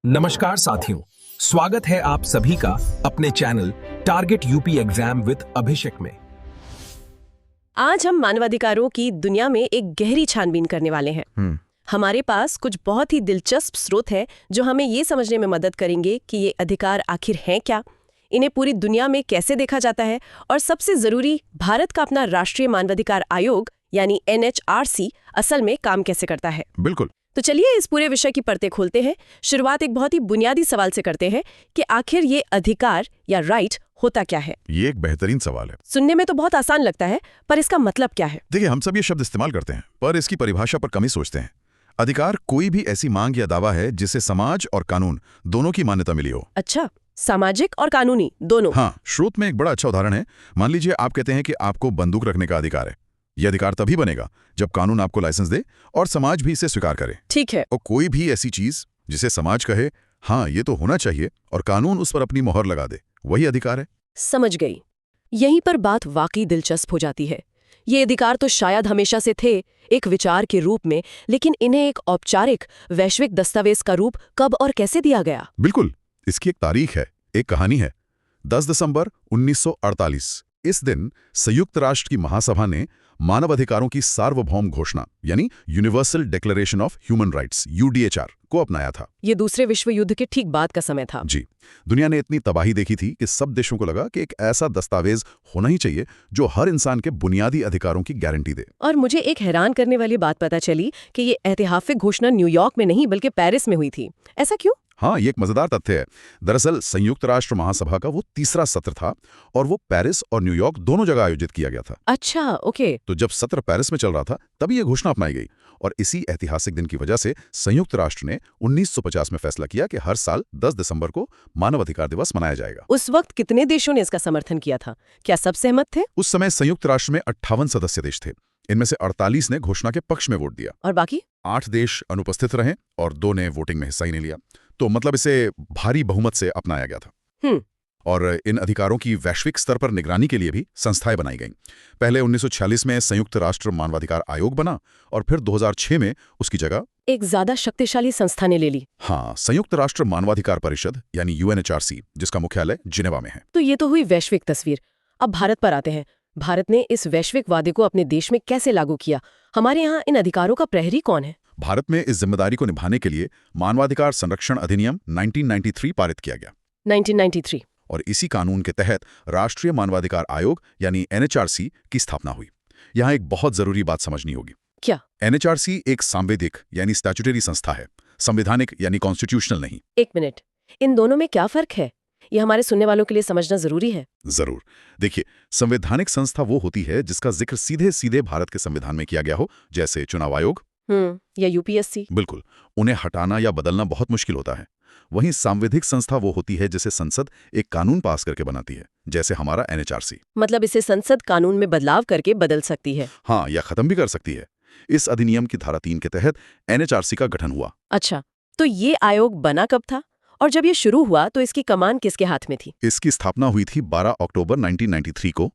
नमस्कार साथियों, स्वागत है आप सभी का अपने channel target UP exam with Abhishek में। आज हम मानवाधिकारों की दुनिया में एक गहरी छानबीन करने वाले हैं। हमारे पास कुछ बहुत ही दिलचस्प स्रोत हैं जो हमें ये समझने में मदद करेंगे कि ये अधिकार आखिर हैं क्या, इन्हें पूरी दुनिया में कैसे देखा जाता है और सबसे जरूरी, भारत का अपना राष्ट्रीय मानवाधिकार आयोग यानी NHRC असल में काम कैसे करता है। बिल्कुल। तो चलिए इस पूरे विषय की परतें खोलते हैं। शुरुआत एक बहुत ही बुनियादी सवाल से करते हैं कि आखिर ये अधिकार या राइट होता क्या है। ये एक बेहतरीन सवाल है। सुनने में तो बहुत आसान लगता है, पर इसका मतलब क्या है? देखिए, हम सब ये शब्द इस्तेमाल करते हैं पर इसकी परिभाषा पर कम ही सोचते हैं। अधिकार कोई भी ऐसी मांग या दावा है जिसे समाज और कानून दोनों की मान्यता मिली हो। अच्छा, सामाजिक और कानूनी दोनों। हाँ, स्रोत में एक बड़ा अच्छा उदाहरण है। मान लीजिए आप कहते हैं कि आपको बंदूक रखने का अधिकार है। यह अधिकार तभी बनेगा जब कानून आपको लाइसेंस दे और समाज भी इसे स्वीकार करे। ठीक है। और कोई भी ऐसी चीज जिसे समाज कहे हाँ ये तो होना चाहिए और कानून उस पर अपनी मोहर लगा दे, वही अधिकार है। समझ गई। यहीं पर बात वाकई दिलचस्प हो जाती है। ये अधिकार तो शायद हमेशा से थे, एक विचार के रूप में, लेकिन इन्हें एक औपचारिक वैश्विक दस्तावेज का रूप कब और कैसे दिया गया? बिल्कुल, इसकी एक तारीख है, एक कहानी है। 10 दिसंबर 1948 इस दिन संयुक्त राष्ट्र की महासभा ने मानवाधिकारों की सार्वभौम घोषणा यानी universal declaration of human rights UDHR को अपनाया था। ये दूसरे विश्व युद्ध के ठीक बाद का समय था। जी, दुनिया ने इतनी तबाही देखी थी कि सब देशों को लगा कि एक ऐसा दस्तावेज होना ही चाहिए जो हर इंसान के बुनियादी अधिकारों की गारंटी दे। और मुझे एक हैरान करने वाली बात पता चली कि ये ऐतिहासिक घोषणा न्यूयॉर्क में नहीं बल्कि पेरिस में हुई थी। ऐसा क्यों? हाँ, ये एक मजेदार तथ्य है। दरअसल संयुक्त राष्ट्र महासभा का वो तीसरा सत्र था और वो पेरिस और न्यूयॉर्क दोनों जगह आयोजित किया गया था। अच्छा, ओके। तो जब सत्र पेरिस में चल रहा था तभी ये घोषणा अपनाई गई और इसी ऐतिहासिक दिन की वजह से संयुक्त राष्ट्र ने 1950 में फैसला किया कि हर साल 10 दिसंबर को मानवाधिकार दिवस मनाया जाएगा। उस वक्त कितने देशों ने इसका समर्थन किया था? क्या सब सहमत थे? उस समय संयुक्त राष्ट्र में 58 सदस्य देश थे। इनमें से 48 ने घोषणा के पक्ष में वोट दिया और बाकी 8 देश अनुपस्थित रहे और 2 ने वोटिंग में हिस्सा ही नहीं लिया। तो मतलब इसे भारी बहुमत से अपनाया गया था। और इन अधिकारों की वैश्विक स्तर पर निगरानी के लिए भी संस्थाएं बनाई गईं। पहले 1946 में संयुक्त राष्ट्र मानवाधिकार आयोग बना और फिर 2006 में उसकी जगह एक ज्यादा शक्तिशाली संस्था ने ले ली। हाँ, संयुक्त राष्ट्र मानवाधिकार परिषद यानी UNHRC, जिसका मुख्यालय जिनेवा में है। तो ये तो हुई वैश्विक तस्वीर। अब भारत पर आते हैं। भारत ने इस वैश्विक वादे को अपने देश में कैसे लागू किया? हमारे यहाँ इन अधिकारों का प्रहरी कौन है? भारत में इस जिम्मेदारी को निभाने के लिए मानवाधिकार संरक्षण अधिनियम 1993 पारित किया गया। 1993। और इसी कानून के तहत राष्ट्रीय मानवाधिकार आयोग यानी NHRC की स्थापना हुई। यहाँ एक बहुत जरूरी बात समझनी होगी। क्या? NHRC एक सांविधिक यानी स्टैट्यूटरी संस्था है, संवैधानिक यानी कॉन्स्टिट्यूशनल नहीं। एक मिनट, इन दोनों में क्या फर्क है? ये हमारे सुनने वालों के लिए समझना जरूरी है। जरूर। देखिए, संवैधानिक संस्था वो होती है जिसका जिक्र सीधे सीधे भारत के संविधान में किया गया हो, जैसे चुनाव आयोग या UPSC। बिल्कुल, उन्हें हटाना या बदलना बहुत मुश्किल होता है। वहीं सांविधिक संस्था वो होती है जिसे संसद एक कानून पास करके बनाती है, जैसे हमारा NHRC। मतलब इसे संसद कानून में बदलाव करके बदल सकती है। हाँ, या खत्म भी कर सकती है। इस अधिनियम की धारा 3 के तहत NHRC का गठन हुआ। अच्छा, तो ये आयोग बना कब था और जब ये शुरू हुआ तो इसकी कमान किसके हाथ में थी? इसकी स्थापना हुई थी 12 अक्टूबर 1993 को।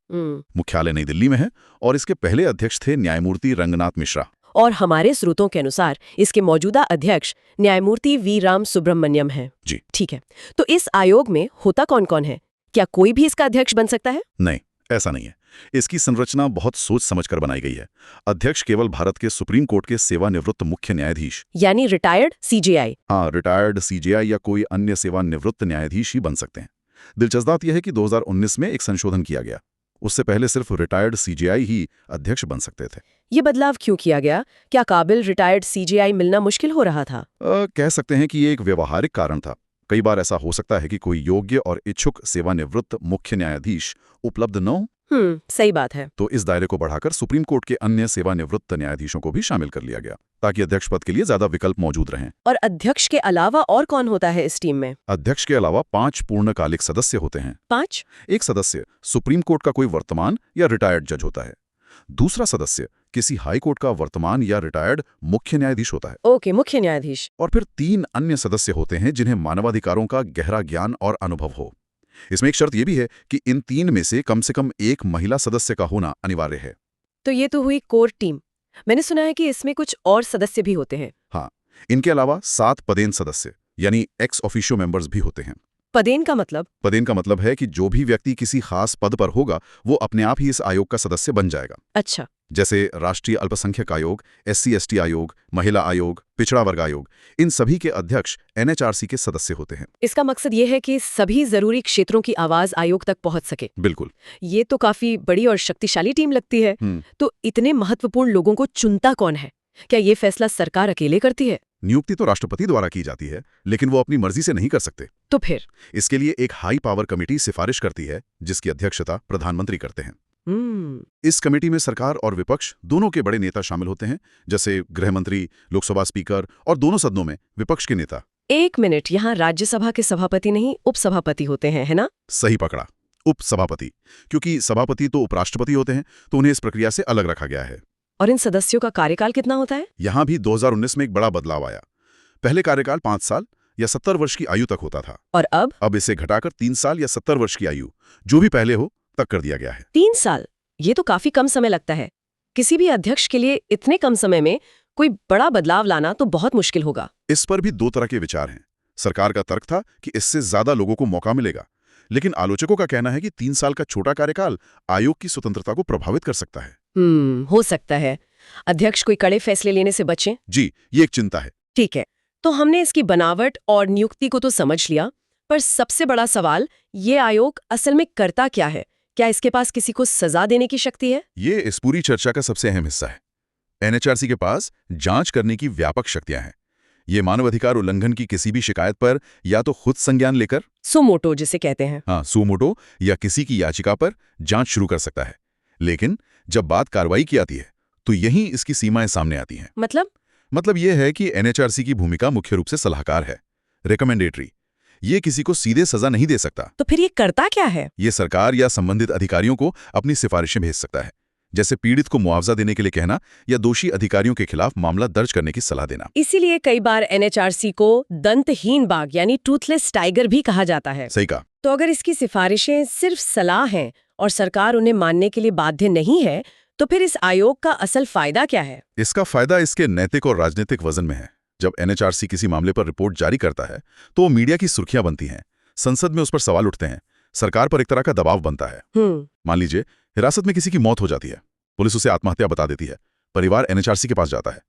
मुख्यालय नई दिल्ली में है और इसके पहले अध्यक्ष थे न्यायमूर्ति रंगनाथ मिश्रा। और हमारे स्रोतों के अनुसार इसके मौजूदा अध्यक्ष न्यायमूर्ति V राम सुब्रमण्यम हैं। जी ठीक है। तो इस आयोग में होता कौन कौन है? क्या कोई भी इसका अध्यक्ष बन सकता है? नहीं, ऐसा नहीं है। इसकी संरचना बहुत सोच समझकर बनाई गई है। अध्यक्ष केवल भारत के सुप्रीम कोर्ट के सेवानिवृत्त मुख्य न्यायाधीश यानी रिटायर्ड CJI। हाँ, रिटायर्ड CJI या कोई अन्य सेवानिवृत्त न्यायाधीश ही बन सकते हैं। दिलचस्प बात यह है कि 2019 में एक संशोधन किया गया। उससे पहले सिर्फ रिटायर्ड CJI ही अध्यक्ष बन सकते थे। ये बदलाव क्यों किया गया? क्या काबिल रिटायर्ड CJI मिलना मुश्किल हो रहा था? कह सकते हैं कि ये एक व्यवहारिक कारण था। कई बार ऐसा हो सकता है कि कोई योग्य और इच्छुक सेवानिवृत्त मुख्य न्यायाधीश उपलब्ध न हो। सही बात है। तो इस दायरे को बढ़ाकर सुप्रीम कोर्ट के अन्य सेवानिवृत्त न्यायाधीशों को भी शामिल कर लिया गया ताकि अध्यक्ष पद के लिए ज्यादा विकल्प मौजूद रहें। और अध्यक्ष के अलावा और कौन होता है इस टीम में? अध्यक्ष के अलावा 5 पूर्णकालिक सदस्य होते हैं। 5? एक सदस्य सुप्रीम कोर्ट का कोई वर्तमान या रिटायर्ड जज होता है। दूसरा सदस्य किसी हाई कोर्ट का वर्तमान या रिटायर्ड मुख्य न्यायाधीश होता है। ओके, मुख्य न्यायाधीश। और फिर 3 अन्य सदस्य होते हैं जिन्हें मानवाधिकारों का गहरा ज्ञान और अनुभव हो। इसमें एक शर्त यह भी है कि इन 3 में से कम एक महिला सदस्य का होना अनिवार्य है। तो ये तो हुई कोर टीम। मैंने सुना है कि इसमें कुछ और सदस्य भी होते हैं। हाँ, इनके अलावा 7 पदेन सदस्य यानी एक्स ऑफिशियो मेंबर्स भी होते हैं। पदेन का मतलब? पदेन का मतलब है कि जो भी व्यक्ति किसी खास पद पर होगा वो अपने आप ही इस आयोग का सदस्य बन जाएगा। अच्छा। जैसे राष्ट्रीय अल्पसंख्यक आयोग, SC/ST आयोग, महिला आयोग, पिछड़ा वर्ग आयोग, इन सभी के अध्यक्ष NHRC के सदस्य होते हैं। इसका मकसद ये है कि सभी जरूरी क्षेत्रों की आवाज आयोग तक पहुंच सके। बिल्कुल। ये तो काफी बड़ी और शक्तिशाली टीम लगती है। तो इतने महत्वपूर्ण लोगों को चुनता कौन है? क्या ये फैसला सरकार अकेले करती है? नियुक्ति तो राष्ट्रपति द्वारा की जाती है, लेकिन वो अपनी मर्जी से नहीं कर सकते। तो फिर इसके लिए एक हाई पावर कमेटी सिफारिश करती है, जिसकी अध्यक्षता प्रधानमंत्री करते हैं। इस कमेटी में सरकार और विपक्ष दोनों के बड़े नेता शामिल होते हैं, जैसे गृह मंत्री, लोकसभा स्पीकर और दोनों सदनों में विपक्ष के नेता। एक मिनट, यहाँ राज्यसभा के सभापति नहीं उपसभापति होते हैं, है ना? सही पकड़ा, उपसभापति। क्योंकि सभापति तो उपराष्ट्रपति होते हैं, तो उन्हें इस प्रक्रिया से अलग रखा गया है। और इन सदस्यों का कार्यकाल कितना होता है? यहाँ भी 2019 में एक बड़ा बदलाव आया। पहले कार्यकाल 5 साल या 70 वर्ष की आयु तक होता था। और अब इसे घटाकर 3 साल या 70 वर्ष की आयु, जो भी पहले हो, तक कर दिया गया है। 3 साल, ये तो काफी कम समय लगता है। किसी भी अध्यक्ष के लिए इतने कम समय में कोई बड़ा बदलाव लाना तो बहुत मुश्किल होगा। इस पर भी 2 तरह के विचार हैं। सरकार का तर्क था कि इससे ज्यादा लोगों को मौका मिलेगा, लेकिन आलोचकों का कहना है कि 3 साल का छोटा कार्यकाल आयोग की स्वतंत्रता को प्रभावित कर सकता है। हो सकता है अध्यक्ष कोई कड़े फैसले लेने से बचें। जी, ये एक चिंता है। ठीक है, तो हमने इसकी बनावट और नियुक्ति को तो समझ लिया, पर सबसे बड़ा सवाल, ये आयोग असल में करता क्या है? क्या इसके पास किसी को सजा देने की शक्ति है? ये इस पूरी चर्चा का सबसे अहम हिस्सा है। NHRC के पास जांच करने की व्यापक शक्तियां हैं। ये मानवाधिकार उल्लंघन की किसी भी शिकायत पर या तो खुद संज्ञान लेकर, सुमोटो जिसे कहते हैं, हाँ सुमोटो, या किसी की याचिका पर जांच शुरू कर सकता है। लेकिन जब बात कार्रवाई की आती है तो यहीं इसकी सीमाएं सामने आती हैं। मतलब यह है कि NHRC की भूमिका मुख्य रूप से सलाहकार है, रिकमेंडेटरी। ये किसी को सीधे सजा नहीं दे सकता। तो फिर ये करता क्या है? ये सरकार या संबंधित अधिकारियों को अपनी सिफारिशें भेज सकता है, जैसे पीड़ित को मुआवजा देने के लिए कहना या दोषी अधिकारियों के खिलाफ मामला दर्ज करने की सलाह देना। इसीलिए कई बार NHRC को दंतहीन बाघ यानी टूथलेस टाइगर भी कहा जाता है। सही कहा। तो अगर इसकी सिफारिशें सिर्फ सलाह हैं और सरकार उन्हें मानने के लिए बाध्य नहीं है, तो फिर इस आयोग का असल फायदा क्या है? इसका फायदा इसके नैतिक और राजनीतिक वजन में है। जब NHRC किसी मामले पर रिपोर्ट जारी करता है तो वो मीडिया की सुर्खियां बनती हैं, संसद में उस पर सवाल उठते हैं, सरकार पर एक तरह का दबाव बनता है। मान लीजिए हिरासत में किसी की मौत हो जाती है, पुलिस उसे आत्महत्या बता देती है, परिवार NHRC के पास जाता है,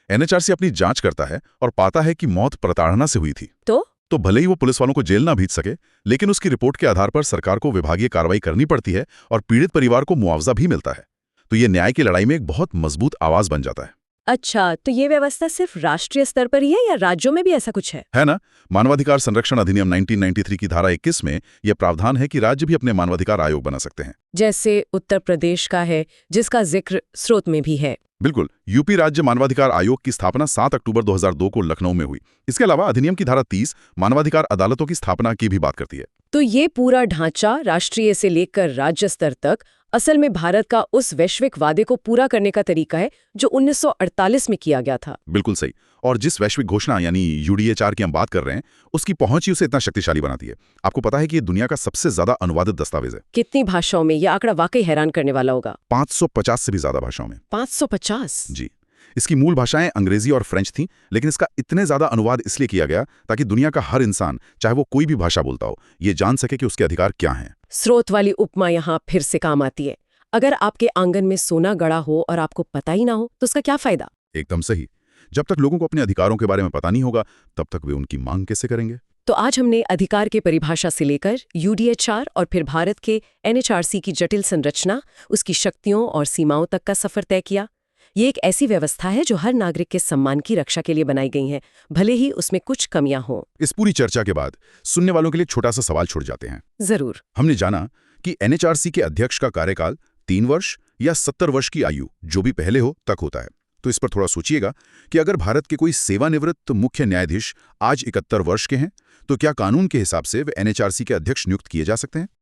NHRC अपनी जांच करता है और पाता है कि मौत प्रताड़ना से हुई थी। तो भले ही वो पुलिस वालों को जेल ना भेज सके, लेकिन उसकी रिपोर्ट के आधार पर सरकार को विभागीय कार्रवाई करनी पड़ती है और पीड़ित परिवार को मुआवजा भी मिलता है। तो ये न्याय की लड़ाई में एक बहुत मजबूत आवाज बन जाता है। अच्छा, तो ये व्यवस्था सिर्फ राष्ट्रीय स्तर पर ही है या राज्यों में भी ऐसा कुछ है? है ना। मानवाधिकार संरक्षण अधिनियम 1993 की धारा 21 में यह प्रावधान है कि राज्य भी अपने मानवाधिकार आयोग बना सकते हैं। जैसे उत्तर प्रदेश का है, जिसका जिक्र स्रोत में भी है। बिल्कुल। यूपी राज्य मानवाधिकार आयोग की स्थापना 7 अक्टूबर 2002 को लखनऊ में हुई। इसके अलावा अधिनियम की धारा 30 मानवाधिकार अदालतों की स्थापना की भी बात करती है। तो ये पूरा ढांचा राष्ट्रीय से लेकर राज्य स्तर तक असल में भारत का उस वैश्विक वादे को पूरा करने का तरीका है जो 1948 में किया गया था। बिल्कुल सही। और जिस वैश्विक घोषणा यानी UDHR की हम बात कर रहे हैं, उसकी पहुंच ही उसे इतना शक्तिशाली बनाती है। आपको पता है कि ये दुनिया का सबसे ज्यादा अनुवादित दस्तावेज है। कितनी भाषाओं में? यह आंकड़ा वाकई हैरान करने वाला होगा। 550 से भी ज्यादा भाषाओं में। 550? जी। इसकी मूल भाषाएं अंग्रेजी और फ्रेंच थीं, लेकिन इसका इतने ज्यादा अनुवाद इसलिए किया गया ताकि दुनिया का हर इंसान, चाहे वो कोई भी भाषा बोलता हो, ये जान सके कि उसके अधिकार क्या हैं। स्रोत वाली उपमा यहाँ फिर से काम आती है। अगर आपके आंगन में सोना गड़ा हो और आपको पता ही ना हो, तो उसका क्या फायदा? एकदम सही। जब तक लोगों को अपने अधिकारों के बारे में पता नहीं होगा, तब तक वे उनकी मांग कैसे करेंगे? तो आज हमने अधिकार के परिभाषा से लेकर UDHR और फिर भारत के NHRC की जटिल संरचना, उसकी शक्तियों और सीमाओं तक का सफर तय किया। ये एक ऐसी व्यवस्था है जो हर नागरिक के सम्मान की रक्षा के लिए बनाई गई है, भले ही उसमें कुछ कमियां हों। इस पूरी चर्चा के बाद सुनने वालों के लिए छोटा सा सवाल छुड़ जाते हैं। जरूर। हमने जाना कि NHRC के अध्यक्ष का कार्यकाल 3 वर्ष या 70 वर्ष की आयु, जो भी पहले हो, तक होता है। तो इस पर थोड़ा सोचिएगा कि अगर भारत के कोई सेवानिवृत्त मुख्य न्यायाधीश आज 71 वर्ष के हैं, तो क्या कानून के हिसाब से वे NHRC के अध्यक्ष नियुक्त किए जा सकते हैं?